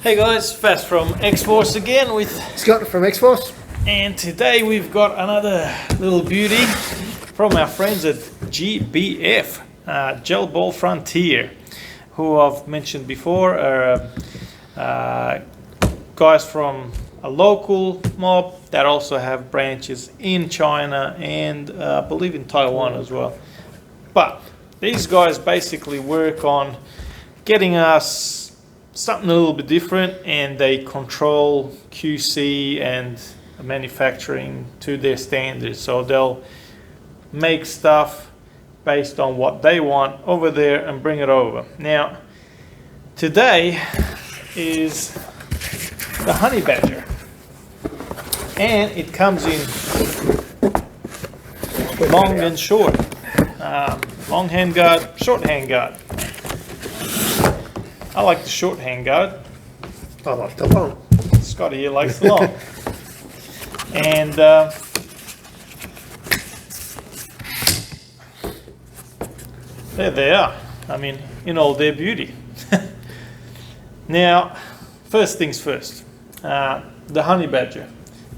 Hey guys, Fast from X-Force again with Scott from X-Force. and today we've got another little beauty from our friends at GBF, Gel Ball Frontier, who I've mentioned before are guys from a local mob that also have branches in China and I believe in Taiwan as well. But these guys basically work on getting us something a little bit different, and they control QC and manufacturing to their standards. So they'll make stuff based on what they want over there and bring it over. Now, today is the honey badger, and it comes in long and short. Long handguard, short handguard. I like the short handguard. I like the long. Scotty here likes the long. And there they are. I mean, in all their beauty. Now, first things first. The honey badger.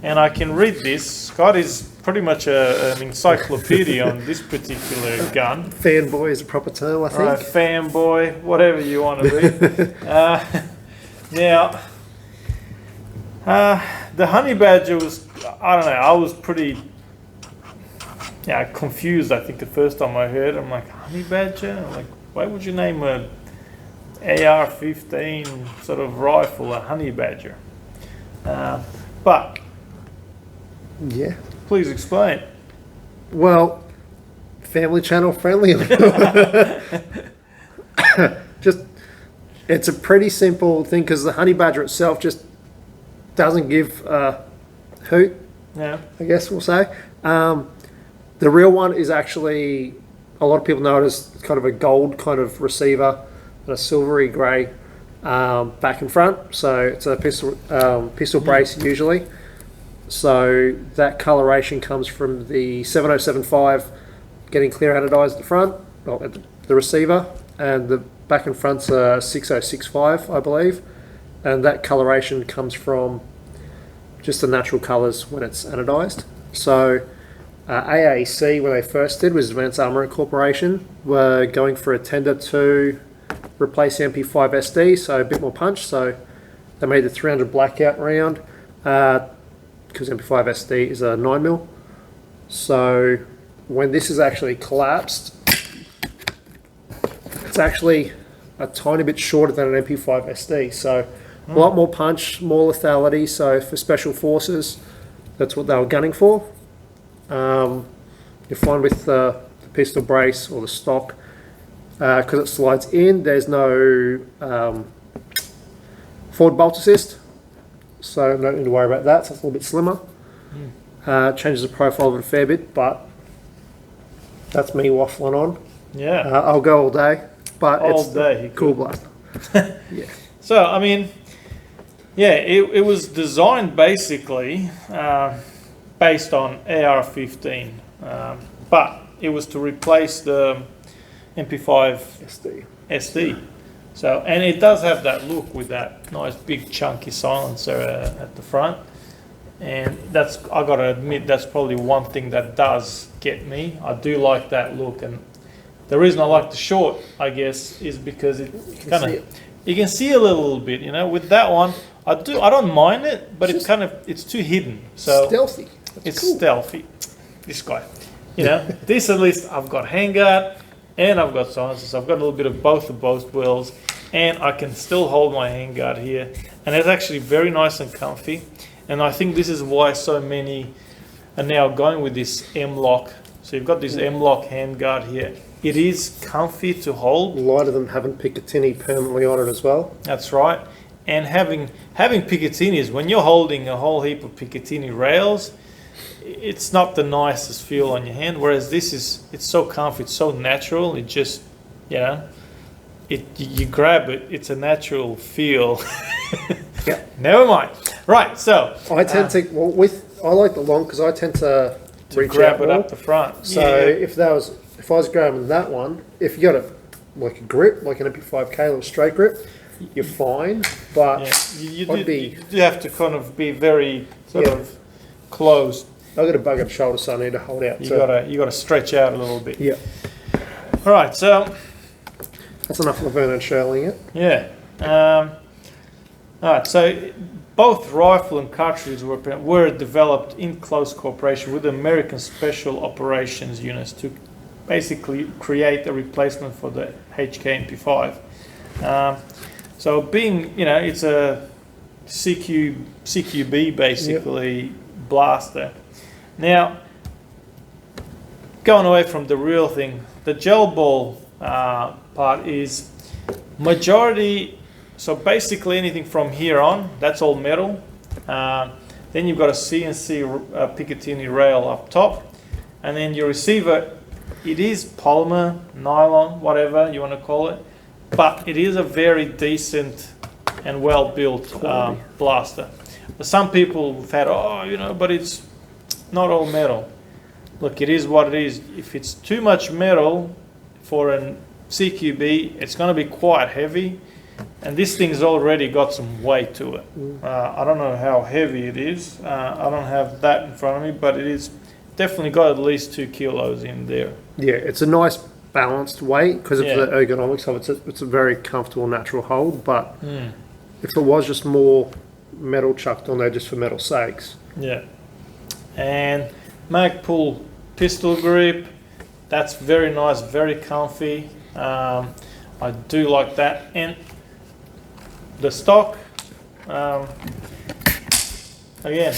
And I can read this. Scott is pretty much an encyclopedia on this particular gun. Fanboy is a proper term, I think. Right, fanboy, whatever you want to be. Now, the honey badger was, I don't know, I was pretty confused, I think, the first time I heard it. I'm like, honey badger? I'm like, why would you name a AR-15 sort of rifle a honey badger? But, Yeah. please explain. Well, family channel friendly. Just, it's a pretty simple thing because the honey badger itself just doesn't give a hoot, Yeah. I guess we'll say. The real one is actually, a lot of people know it as kind of a gold kind of receiver and a silvery grey back and front. So it's a pistol brace usually. So that coloration comes from the 7075 getting clear anodized at the front, well, at the receiver, and the back and front's a 6065, I believe. And that coloration comes from just the natural colours when it's anodized. So AAC, when they first did, was Advanced Armament Corporation, were going for a tender to replace the MP5 SD, so a bit more punch. So they made the 300 blackout round. Because MP5 SD is a 9mm. So when this is actually collapsed, it's actually a tiny bit shorter than an MP5 SD. So a lot more punch, more lethality. So for special forces, that's what they were gunning for. You find with the pistol brace or the stock, because it slides in, there's no forward bolt assist. So no need to worry about that, so it's a little bit slimmer. Changes the profile of it a fair bit, but that's me waffling on. Yeah. I'll go all day, but All it's day, the cool blaster. Yeah. So, I mean, yeah, it was designed basically based on AR-15, but it was to replace the MP5 SD. So, and it does have that look with that nice big chunky silencer at the front, and that's, I gotta admit, that's probably one thing that does get me. I do like that look, and the reason I like the short, I guess, is because it kind of, you can see a little bit, you know. With that one, I don't mind it, but it's kind of, it's too hidden. So Stealthy. it's cool. stealthy. This guy, you know, this at least I've got handguard and I've got silencers. I've got a little bit of both worlds, and I can still hold my handguard here, and it's actually very nice and comfy. And I think this is why so many are now going with this M-lock. So you've got this M-lock handguard here. It is comfy to hold. A lot of them having Picatinny permanently on it as well. That's right. And having Picatinis, when you're holding a whole heap of Picatinny rails, it's not the nicest feel on your hand. Whereas this is, it's so comfy, it's so natural. It just, you know, you grab it, it's a natural feel. Yeah. Never mind. Right, so I tend to, I like the long because I tend to reach grab out it more. up the front. So Yeah. if I was grabbing that one, if you got like a grip, like an MP5K or a straight grip, you're fine. But Yeah, I'd be. you have to kind of be very sort Yeah. of closed. I've got a bug at the shoulder, so I need to hold out. You So, gotta stretch out a little bit. yeah, All right, so that's enough Laverne and Shirley it. yeah. All right, so both rifle and cartridges were developed in close cooperation with the American Special Operations Units to basically create a replacement for the HK MP5. So being, it's a CQB basically blaster. Now, going away from the real thing, the gel ball part is majority. So basically anything from here on, that's all metal. Then you've got a CNC Picatinny rail up top. And then your receiver, it is polymer, nylon, whatever you want to call it. But it is a very decent and well-built blaster. Some people have had, but it's not all metal. Look, it is what it is. If it's too much metal for a CQB, it's going to be quite heavy. And this thing's already got some weight to it. I don't know how heavy it is. I don't have that in front of me, but it is definitely got at least 2 kilos in there. Yeah, it's a nice balanced weight because of the ergonomics of it. It's a very comfortable natural hold. But if it was just more metal chucked on there just for metal sakes. Yeah. And Magpul pistol grip, that's very nice, very comfy. I do like that. And the stock, again,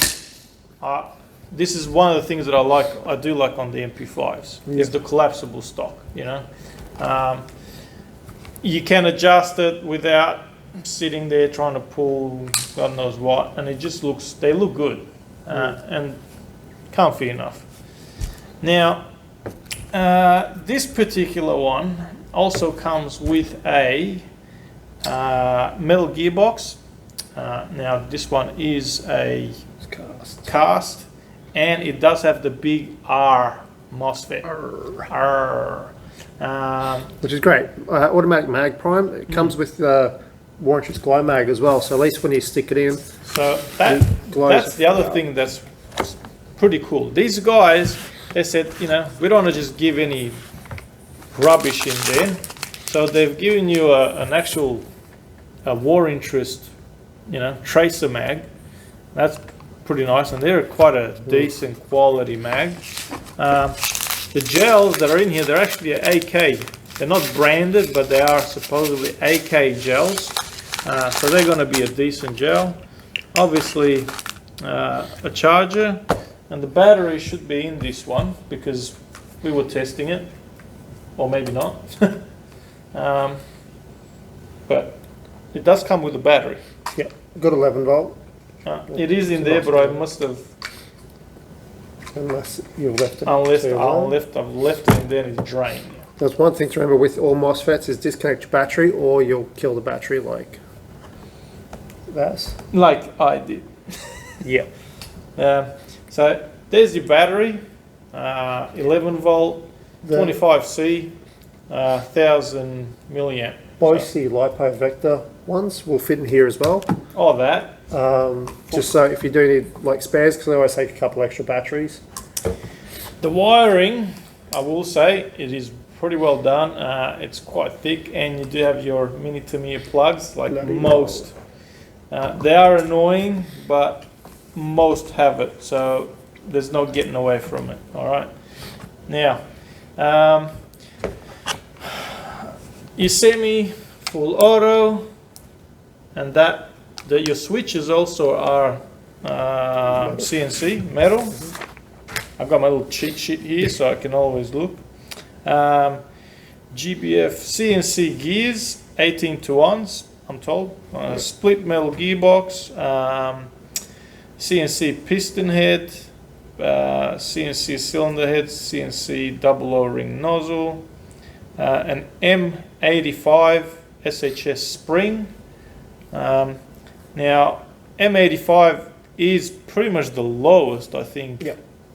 this is one of the things that I do like on the MP5s, is the collapsible stock, you can adjust it without sitting there trying to pull God knows what, and they look good and comfy enough. Now, this particular one also comes with a metal gearbox. Now this one is a cast, and it does have the big R MOSFET. Which is great. Automatic mag prime. It comes with Warranty's glow mag as well. So at least when you stick it in, so that's the other thing that's pretty cool. These guys, they said, we don't want to just give any rubbish in there. So they've given you an actual war interest, tracer mag. That's pretty nice, and they're quite a decent quality mag. The gels that are in here, they're actually AK. They're not branded, but they are supposedly AK gels. So they're going to be a decent gel. Obviously, a charger, and the battery should be in this one because we were testing it, or maybe not. But it does come with a battery. yeah, got 11 volt. It is in there, but I must have, Unless you've left it. I've left it in there and it's drained. There's one thing to remember with all MOSFETs is disconnect your battery or you'll kill the battery like that. Like I did. Yeah. So there's your battery, 11 volt, 25C, 1000 milliamp. Both the LiPo Vector ones will fit in here as well. Oh, that. Just so if you do need like spares, because I always take a couple extra batteries. The wiring, I will say, it is pretty well done. It's quite thick, and you do have your mini Tamiya plugs, like most. They are annoying, but most have it, so there's no getting away from it. All right. Now, your semi, full auto, and your switches also are CNC metal. I've got my little cheat sheet here, so I can always look. GBF CNC gears, 18:1s, I'm told. Split metal gearbox, CNC piston head, CNC cylinder head, CNC double O-ring nozzle, an M85 SHS spring. Now, M85 is pretty much the lowest, I think,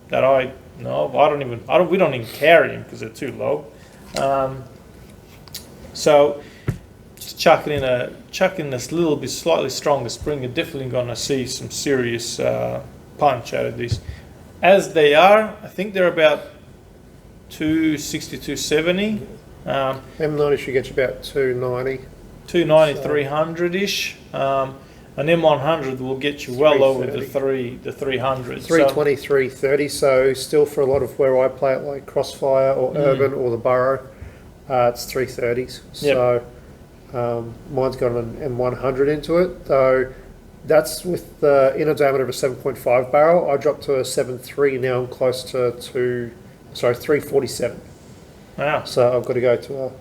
that I know of. We don't even carry them because they're too low. So chucking in this little bit slightly stronger spring, you're definitely going to see some serious punch out of this. As they are, I think they're about 260, 270. M90 should get you about 290. 290, 300-ish. An M100 will get you well over the 300. 320, 330. So still for a lot of where I play it, like Crossfire or Urban or the Burrow, it's 330s. Yep. So mine's got an M100 into it, though. That's with the inner diameter of a 7.5 barrel. I dropped to a 7.3 now. I'm close to 347. Wow. So I've got to go to a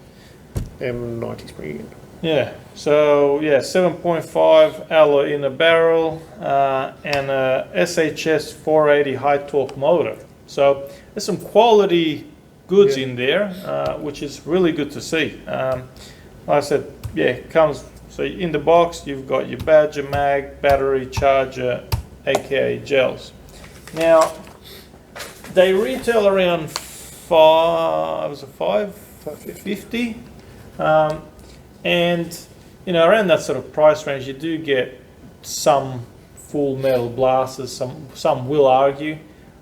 M90 spring again. Yeah. So yeah, 7.5 alloy in a barrel and a SHS 480 high torque motor. So there's some quality goods in there, which is really good to see. Like I said, yeah, it comes. So in the box, you've got your Badger mag, battery, charger, aka gels. Now, they retail around $550, and you know, around that sort of price range, you do get some full metal blasters. Some will argue,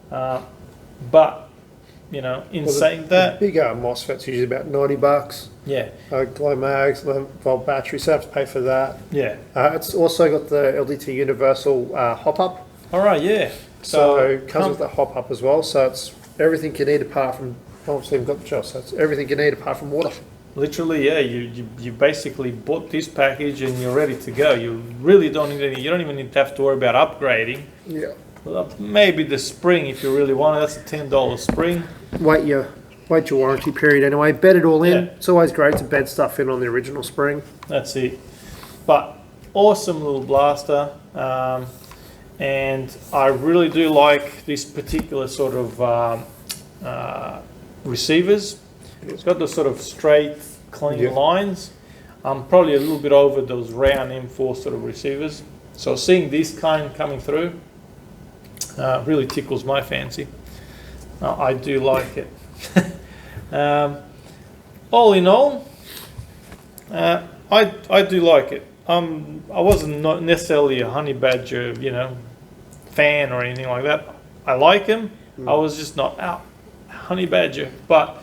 but you know, in saying that, big MOSFET's usually about $90. yeah, Glow mags, 11-volt battery, so I have to pay for that. yeah. It's also got the LDT Universal hop up. All right, yeah. So it comes with the hop up as well. So it's everything you need apart from, obviously we've got the gel, so it's everything you need apart from water. Literally, yeah. You basically bought this package and you're ready to go. You really don't need any. You don't even need to have to worry about upgrading. Yeah. Well, maybe the spring if you really want it. That's a $10 spring. Wait your warranty period anyway. Bed it all in. Yeah. It's always great to bed stuff in on the original spring. That's it. But awesome little blaster. And I really do like this particular sort of receivers. It's got the sort of straight, clean lines. I'm probably a little bit over those round M4 sort of receivers. So seeing this kind coming through really tickles my fancy. I do like it. All in all, I do like it. I wasn't not necessarily a honey badger, you know, fan or anything like that. I like him. I was just not honey badger, but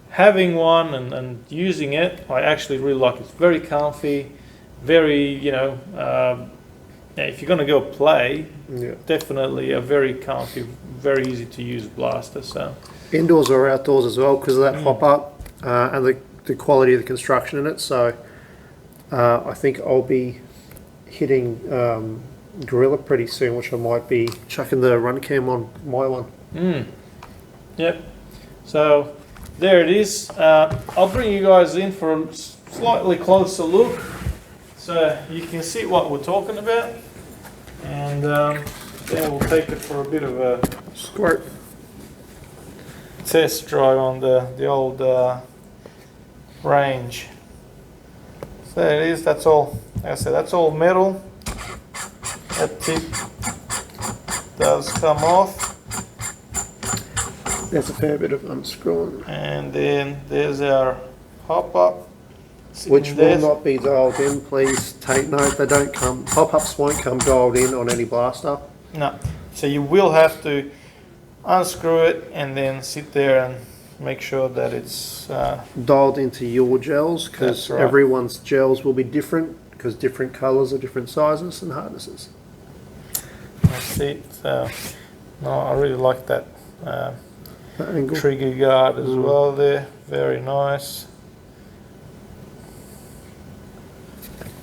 having one and using it, I actually really like it. It's very comfy, very, you know, if you're going to go play, definitely a very comfy, very easy to use blaster. So indoors or outdoors as well because of that hop up and the quality of the construction in it. So I think I'll be hitting Gorilla pretty soon, which I might be chucking the run cam on my one. Yep. So there it is. I'll bring you guys in for a slightly closer look so you can see what we're talking about, and then we'll take it for a bit of a Squirt. test drive on the old range. So there it is. That's all. Like I said, that's all metal. That tip does come off. There's a fair bit of unscrewing. And then there's our hop up, which will not be dialed in. Please take note, they don't come. Hop ups won't come dialed in on any blaster. No. So you will have to unscrew it and then sit there and make sure that it's dialed into your gels, because everyone's gels will be different because different colours are different sizes and hardnesses. That's it. So no, I really like that. Trigger guard as well there, very nice.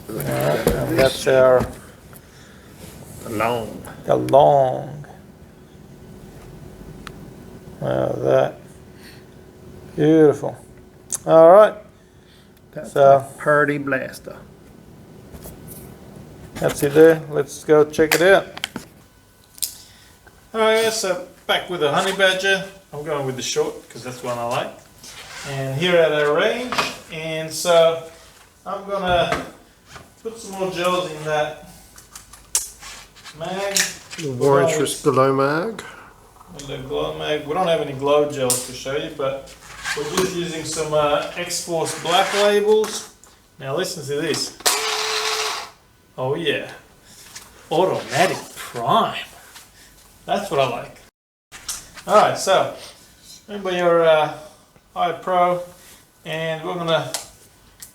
And that's our long. That beautiful. All right, That's so a party blaster. that's it there. Let's go check it out. All right, so back with the honey badger. I'm going with the short because that's the one I like. And here at our range, and so I'm gonna put some more gels in that mag. The Warrantress Glow Mag. With the glow mag. We don't have any glow gels to show you, but we're just using some X-Force black labels Now listen to this. Oh yeah, automatic prime. That's what I like. All right, so remember your high pro, and we're gonna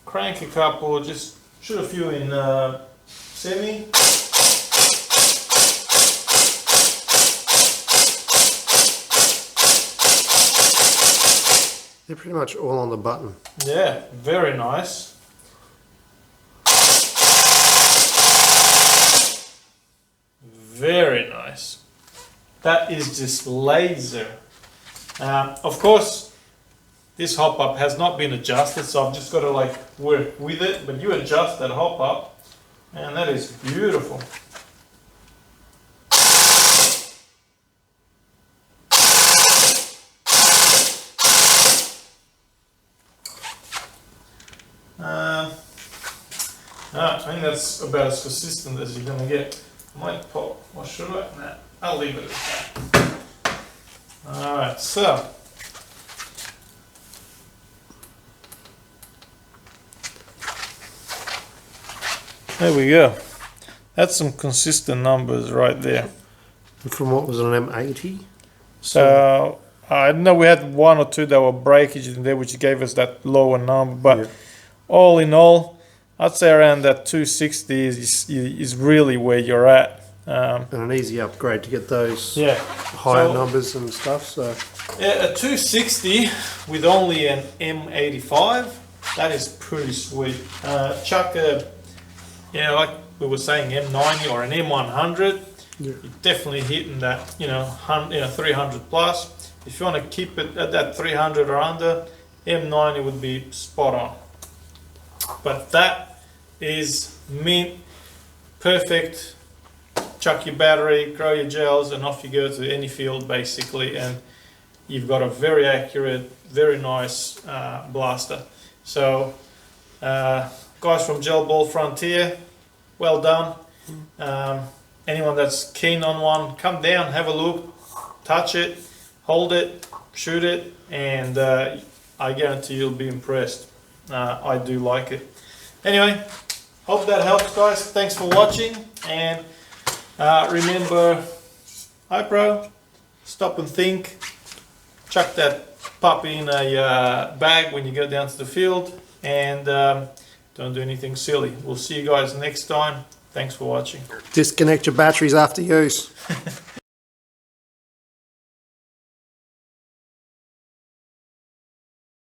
crank a couple, just shoot a few in semi. They're pretty much all on the button. Yeah, very nice. Very nice. That is just laser. Of course, this hop up has not been adjusted, so I've just got to like work with it. But you adjust that hop up, and that is beautiful. I think that's about as consistent as you're gonna get. I might pop, or should I? Nah, I'll leave it at that. Alright, so. There we go. That's some consistent numbers right there. From what was it, an M80? So, I know we had one or two that were breakage in there, which gave us that lower number, but Yeah. all in all, I'd say around that 260 is really where you're at. And an easy upgrade to get those Yeah. higher So- numbers and stuff. So Yeah, a 260 with only an M85, that is pretty sweet. Chuck a, like we were saying, M90 or an M100, yeah. you're definitely hitting that, 300 plus. If you want to keep it at that 300 or under, M90 would be spot on. But that is mint, perfect. Chuck your battery, grow your gels, and off you go to any field basically, and you've got a very accurate, very nice blaster. So, guys from Gel Ball Frontier, well done. Anyone that's keen on one, come down, have a look, touch it, hold it, shoot it, and I guarantee you'll be impressed. I do like it. Anyway, hope that helps, guys. Thanks for watching, and remember, hi pro, stop and think, chuck that puppy in a bag when you go down to the field, and don't do anything silly. We'll see you guys next time. Thanks for watching. Disconnect your batteries after use.